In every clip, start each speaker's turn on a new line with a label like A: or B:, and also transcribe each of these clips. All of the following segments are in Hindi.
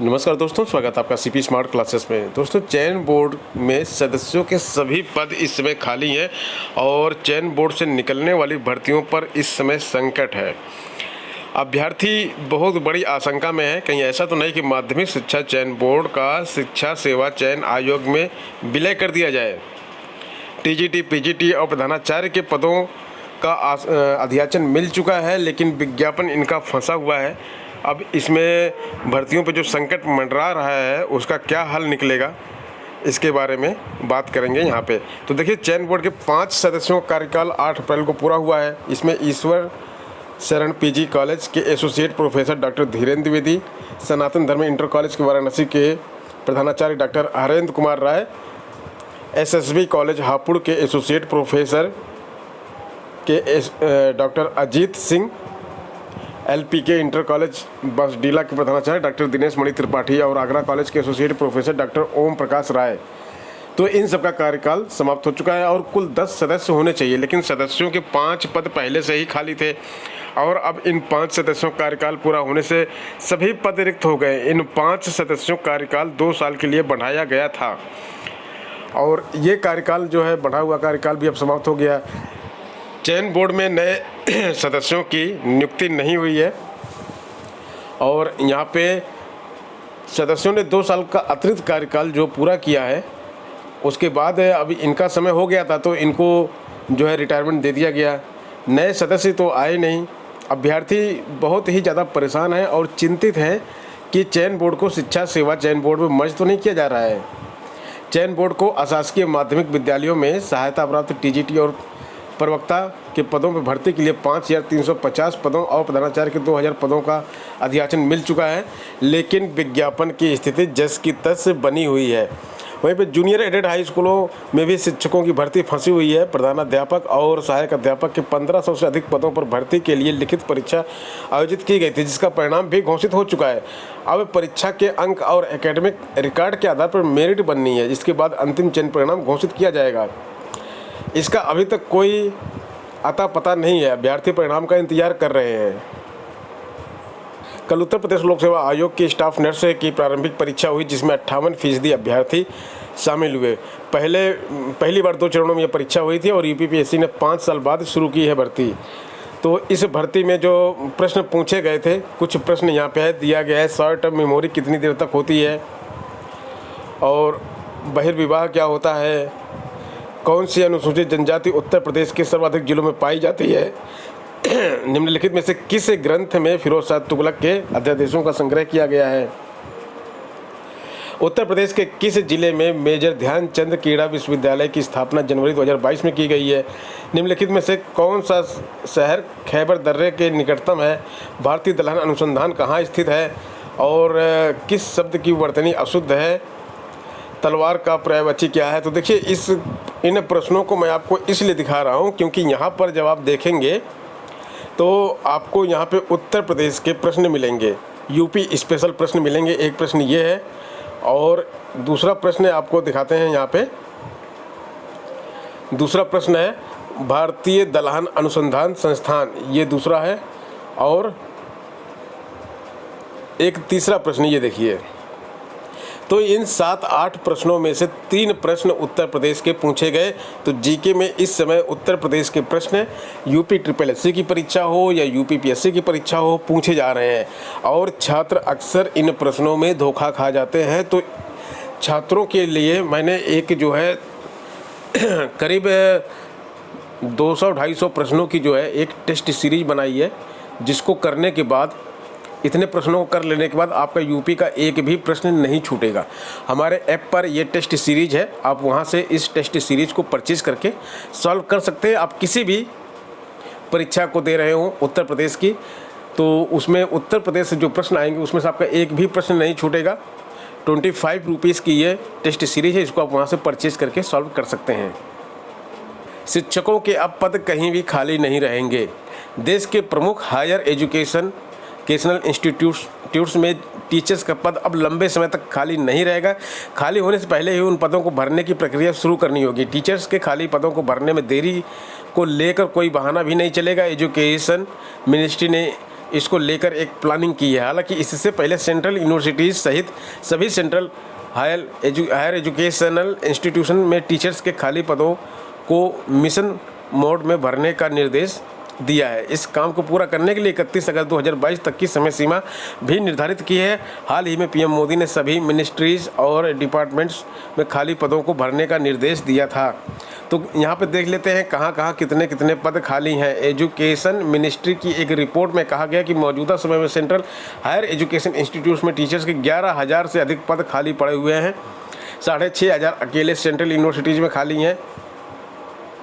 A: नमस्कार दोस्तों, स्वागत है आपका सीपी स्मार्ट क्लासेस में। दोस्तों, चयन बोर्ड में सदस्यों के सभी पद इस समय खाली हैं और चयन बोर्ड से निकलने वाली भर्तियों पर इस समय संकट है। अभ्यर्थी बहुत बड़ी आशंका में है, कहीं ऐसा तो नहीं कि माध्यमिक शिक्षा चयन बोर्ड का शिक्षा सेवा चयन आयोग में विलय कर दिया जाए। टीजीटी, पीजीटी और प्रधानाचार्य के पदों का अध्याचन मिल चुका है, लेकिन विज्ञापन इनका फंसा हुआ है। अब इसमें भर्तियों पे जो संकट मंडरा रहा है उसका क्या हल निकलेगा, इसके बारे में बात करेंगे यहाँ पे। तो देखिए, चयन बोर्ड के 5 सदस्यों का कार्यकाल 8 अप्रैल को पूरा हुआ है। इसमें ईश्वर शरण पीजी कॉलेज के associate professor doctor Dhirendra Dwivedi, Sanatan Dharma inter college के वाराणसी के प्रधानाचार्य doctor Harendra Kumar Rai, SSB college Hapur के एसोसिएट प्रोफेसर के doctor Ajit Singh, LPK inter college Basdila के प्रधानाचार्य डॉक्टर दिनेश मणि त्रिपाठी और आगरा कॉलेज के associate professor doctor Om Prakash Rai. तो इन सबका कार्यकाल समाप्त हो चुका है और कुल 10 सदस्य होने चाहिए, लेकिन सदस्यों के 5 पद पहले से ही खाली थे और अब इन 5 सदस्यों का कार्यकाल पूरा होने से सभी पद रिक्त हो गए। इन 5 सदस्यों का कार्यकाल 2 साल के लिए बढ़ाया गया था और ये कार्यकाल जो है, बढ़ा हुआ कार्यकाल भी अब समाप्त हो गया। चयन बोर्ड में नए सदस्यों की नियुक्ति नहीं हुई है और यहाँ पे सदस्यों ने 2 साल का अतिरिक्त कार्यकाल जो पूरा किया है, उसके बाद अभी इनका समय हो गया था तो इनको जो है रिटायरमेंट दे दिया गया। नए सदस्य तो आए नहीं। अभ्यर्थी बहुत ही ज़्यादा परेशान हैं और चिंतित हैं कि चयन बोर्ड को शिक्षा सेवा चयन बोर्ड में मर्ज तो नहीं किया जा रहा है। चयन बोर्ड को अशासकीय माध्यमिक विद्यालयों में सहायता प्राप्त टीजीटी और प्रवक्ता के पदों पर भर्ती के लिए 5350 पदों और प्रधानाचार्य के 2000 पदों का अध्याचन मिल चुका है, लेकिन विज्ञापन की स्थिति जस की तस बनी हुई है। वहीं पर जूनियर एडेड हाई स्कूलों में भी शिक्षकों की भर्ती फंसी हुई है। प्रधानाध्यापक और सहायक अध्यापक के 1500 से अधिक पदों पर भर्ती के लिए लिखित परीक्षा आयोजित की गई थी, जिसका परिणाम भी घोषित हो चुका है। अब परीक्षा के अंक और एकेडमिक रिकॉर्ड के आधार पर मेरिट बननी है, जिसके बाद अंतिम चयन परिणाम घोषित किया जाएगा। इसका अभी तक कोई अता पता नहीं है। अभ्यर्थी परिणाम का इंतजार कर रहे हैं। कल उत्तर प्रदेश लोक सेवा आयोग की स्टाफ नर्स की प्रारंभिक परीक्षा हुई, जिसमें 58% अभ्यर्थी शामिल हुए। पहली बार 2 चरणों में यह परीक्षा हुई थी और यूपीपीएससी ने 5 साल बाद शुरू की है भर्ती। तो इस भर्ती में जो प्रश्न पूछे गए थे, कुछ प्रश्न यहाँ पे दिया गया है। शॉर्ट टर्म मेमोरी कितनी देर तक होती है और बहिर्विवाह क्या होता है, कौन सी अनुसूचित जनजाति उत्तर प्रदेश के सर्वाधिक जिलों में पाई जाती है, निम्नलिखित में से किस ग्रंथ में फिरोज शाह तुगलक के अध्यादेशों का संग्रह किया गया है, उत्तर प्रदेश के किस जिले में मेजर ध्यानचंद क्रीड़ा विश्वविद्यालय की स्थापना जनवरी 2022 में की गई है, निम्नलिखित में से कौन सा शहर खैबर दर्रे के निकटतम है, भारतीय दलहन अनुसंधान कहाँ स्थित है और किस शब्द की वर्तनी अशुद्ध है, तलवार का पर्यायवाची क्या है। तो देखिए, इन प्रश्नों को मैं आपको इसलिए दिखा रहा हूँ क्योंकि यहाँ पर जब आप देखेंगे तो आपको यहाँ पे उत्तर प्रदेश के प्रश्न मिलेंगे, यूपी स्पेशल प्रश्न मिलेंगे। एक प्रश्न ये है और दूसरा प्रश्न आपको दिखाते हैं यहाँ पे। दूसरा प्रश्न है भारतीय दलहन अनुसंधान संस्थान, ये दूसरा है। और एक तीसरा प्रश्न ये देखिए। तो इन 7-8 प्रश्नों में से 3 प्रश्न उत्तर प्रदेश के पूछे गए। तो जीके में इस समय उत्तर प्रदेश के प्रश्न यूपी SSS की परीक्षा हो या यूपीपीएससी की परीक्षा हो पूछे जा रहे हैं और छात्र अक्सर इन प्रश्नों में धोखा खा जाते हैं। तो छात्रों के लिए मैंने एक जो है करीब 200-250 प्रश्नों की जो है एक टेस्ट सीरीज बनाई है, जिसको करने के बाद, इतने प्रश्नों को कर लेने के बाद आपका यूपी का एक भी प्रश्न नहीं छूटेगा। हमारे ऐप पर ये टेस्ट सीरीज है, आप वहाँ से इस टेस्ट सीरीज को परचेज़ करके सॉल्व कर सकते हैं। आप किसी भी परीक्षा को दे रहे हो उत्तर प्रदेश की, तो उसमें उत्तर प्रदेश से जो प्रश्न आएंगे उसमें से आपका एक भी प्रश्न नहीं छूटेगा। 25 रुपीज़ की ये टेस्ट सीरीज है, इसको आप वहाँ से परचेज़ करके सॉल्व कर सकते हैं। शिक्षकों के अब पद कहीं भी खाली नहीं रहेंगे। देश के प्रमुख हायर एजुकेशनल इंस्टीट्यूट्स में टीचर्स का पद अब लंबे समय तक खाली नहीं रहेगा। खाली होने से पहले ही उन पदों को भरने की प्रक्रिया शुरू करनी होगी। टीचर्स के खाली पदों को भरने में देरी को लेकर कोई बहाना भी नहीं चलेगा। एजुकेशन मिनिस्ट्री ने इसको लेकर एक प्लानिंग की है। हालांकि इससे पहले सेंट्रल यूनिवर्सिटीज़ सहित सभी सेंट्रल हायर एजुकेशनल इंस्टीट्यूशन में टीचर्स के खाली पदों को मिशन मोड में भरने का निर्देश दिया है। इस काम को पूरा करने के लिए 31 अगस्त 2022 तक की समय सीमा भी निर्धारित की है। हाल ही में पीएम मोदी ने सभी मिनिस्ट्रीज और डिपार्टमेंट्स में खाली पदों को भरने का निर्देश दिया था। तो यहाँ पे देख लेते हैं कहाँ कहाँ कितने कितने पद खाली हैं। एजुकेशन मिनिस्ट्री की एक रिपोर्ट में कहा गया कि मौजूदा समय में सेंट्रल हायर एजुकेशन इंस्टीट्यूट में टीचर्स के 11,000 से अधिक पद खाली पड़े हुए हैं। 6,500 अकेले सेंट्रल यूनिवर्सिटीज़ में खाली हैं।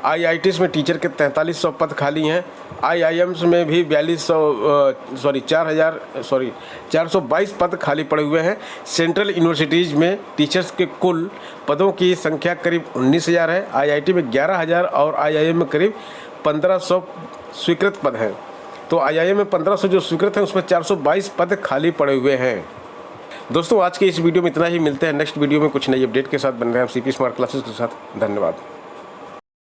A: IITs में टीचर के 4300 पद खाली हैं। IIMs में भी 422 पद खाली पड़े हुए हैं। सेंट्रल यूनिवर्सिटीज़ में टीचर्स के कुल पदों की संख्या करीब 19,000 है। IIT में 11,000 और IIM में करीब 1,500 स्वीकृत पद हैं। तो IIM में 1,500 जो स्वीकृत हैं उसमें 422 पद खाली पड़े हुए हैं। दोस्तों आज के इस वीडियो में इतना ही। मिलते हैं नेक्स्ट वीडियो में कुछ नई अपडेट के साथ। बन रहे हैं CP स्मार्ट क्लासेस के साथ। धन्यवाद।